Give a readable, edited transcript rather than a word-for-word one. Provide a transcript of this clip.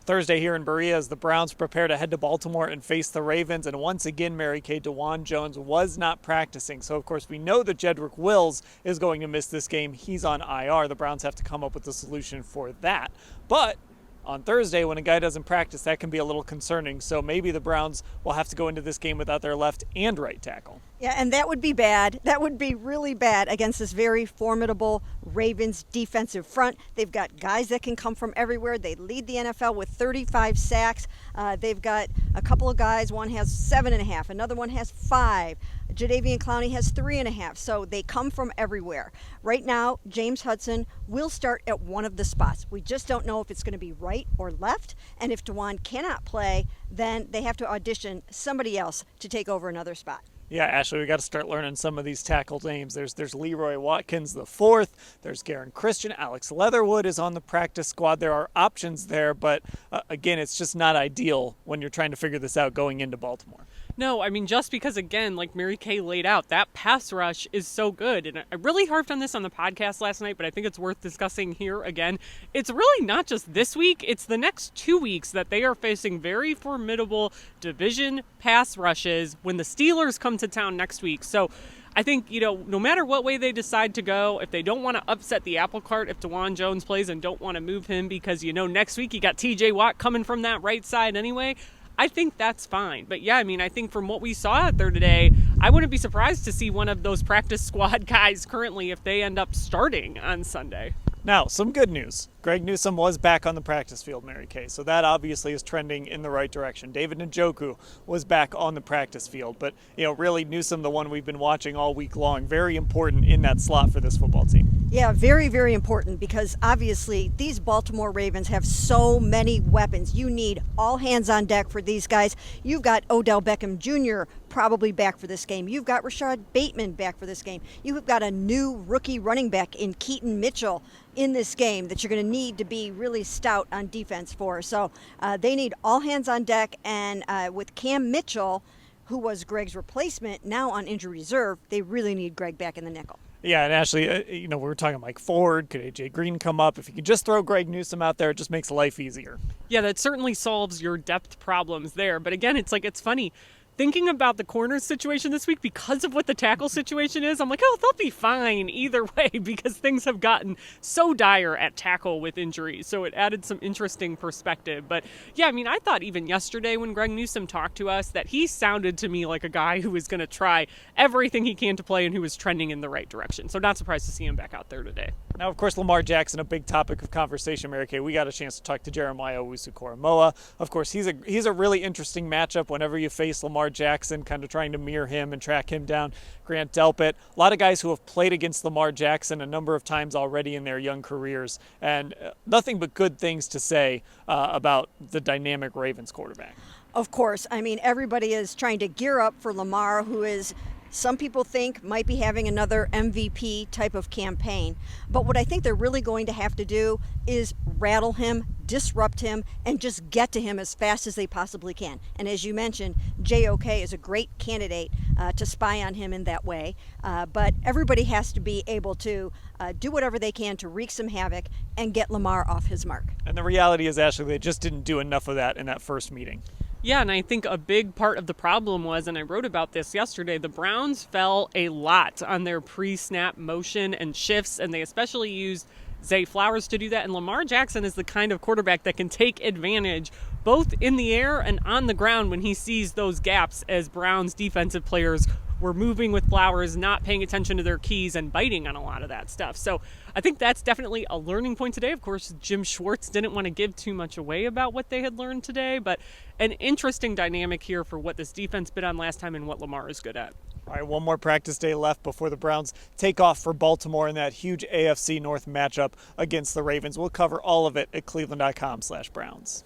Thursday here in Berea as the Browns prepare to head to Baltimore and face the Ravens. And once again, Mary Kay, Dawand Jones was not practicing. So, of course, we know that Jedrick Wills is going to miss this game. He's on IR. The Browns have to come up with a solution for that. But on Thursday, when a guy doesn't practice, that can be a little concerning. So maybe the Browns will have to go into this game without their left and right tackle. Yeah, and that would be bad. That would be really bad against this very formidable Ravens defensive front. They've got guys that can come from everywhere. They lead the NFL with 35 sacks. They've got a couple of guys. One has 7.5. Another one has 5. Jadeveon Clowney has 3.5. So they come from everywhere. Right now, James Hudson will start at one of the spots. We just don't know if it's going to be right or left. And if Dawand cannot play, then they have to audition somebody else to take over another spot. Yeah, Ashley, we got to start learning some of these tackle names. There's Leroy Watkins the fourth. There's Garen Christian. Alex Leatherwood is on the practice squad. There are options there, but again, it's just not ideal when you're trying to figure this out going into Baltimore. No, I mean, just because, again, like Mary Kay laid out, that pass rush is so good. And I really harped on this on the podcast last night, but I think it's worth discussing here again. It's really not just this week. It's the next 2 weeks that they are facing very formidable division pass rushes when the Steelers come to town next week. So I think, no matter what way they decide to go, if they don't want to upset the apple cart, if Dawand Jones plays and don't want to move him because, next week you got TJ Watt coming from that right side anyway, I think that's fine. But yeah, I mean, I think from what we saw out there today, I wouldn't be surprised to see one of those practice squad guys currently if they end up starting on Sunday. Now, some good news. Greg Newsome was back on the practice field, Mary Kay, so that obviously is trending in the right direction. David Njoku was back on the practice field, but, really Newsome, the one we've been watching all week long, very important in that slot for this football team. Yeah, very, very important because obviously these Baltimore Ravens have so many weapons. You need all hands on deck for these guys. You've got Odell Beckham Jr. probably back for this game. You've got Rashad Bateman back for this game. You've got a new rookie running back in Keaton Mitchell in this game that you're going to need to be really stout on defense for. So they need all hands on deck, and with Cam Mitchell, who was Greg's replacement, now on injury reserve, they really need Greg back in the nickel. Yeah, and Ashley, we were talking Mike Ford. Could A.J. Green come up? If you could just throw Greg Newsome out there, it just makes life easier. Yeah, that certainly solves your depth problems there. But again, it's funny. Thinking about the corner situation this week because of what the tackle situation is, I'm like, they'll be fine either way because things have gotten so dire at tackle with injuries. So it added some interesting perspective. But yeah, I mean, I thought even yesterday when Greg Newsome talked to us that he sounded to me like a guy who was going to try everything he can to play and who was trending in the right direction. So not surprised to see him back out there today. Now, of course, Lamar Jackson, a big topic of conversation, Mary Kay. We got a chance to talk to Jeremiah Owusu-Koramoah. Of course, he's a really interesting matchup whenever you face Lamar Jackson, kind of trying to mirror him and track him down. Grant Delpit, a lot of guys who have played against Lamar Jackson a number of times already in their young careers, and nothing but good things to say about the dynamic Ravens quarterback. Of course. I mean, everybody is trying to gear up for Lamar, who is, some people think, might be having another MVP type of campaign. But what I think they're really going to have to do is rattle him, disrupt him, and just get to him as fast as they possibly can. And as you mentioned, JOK is a great candidate to spy on him in that way. But everybody has to be able to do whatever they can to wreak some havoc and get Lamar off his mark. And the reality is, Ashley, they just didn't do enough of that in that first meeting. Yeah, and I think a big part of the problem was, and I wrote about this yesterday, the Browns fell a lot on their pre-snap motion and shifts, and they especially used Zay Flowers to do that. And Lamar Jackson is the kind of quarterback that can take advantage both in the air and on the ground when he sees those gaps, as Browns defensive players were moving with Flowers, not paying attention to their keys and biting on a lot of that stuff. So I think that's definitely a learning point today. Of course, Jim Schwartz didn't want to give too much away about what they had learned today, but an interesting dynamic here for what this defense bid on last time and what Lamar is good at. All right, one more practice day left before the Browns take off for Baltimore in that huge AFC North matchup against the Ravens. We'll cover all of it at cleveland.com/Browns.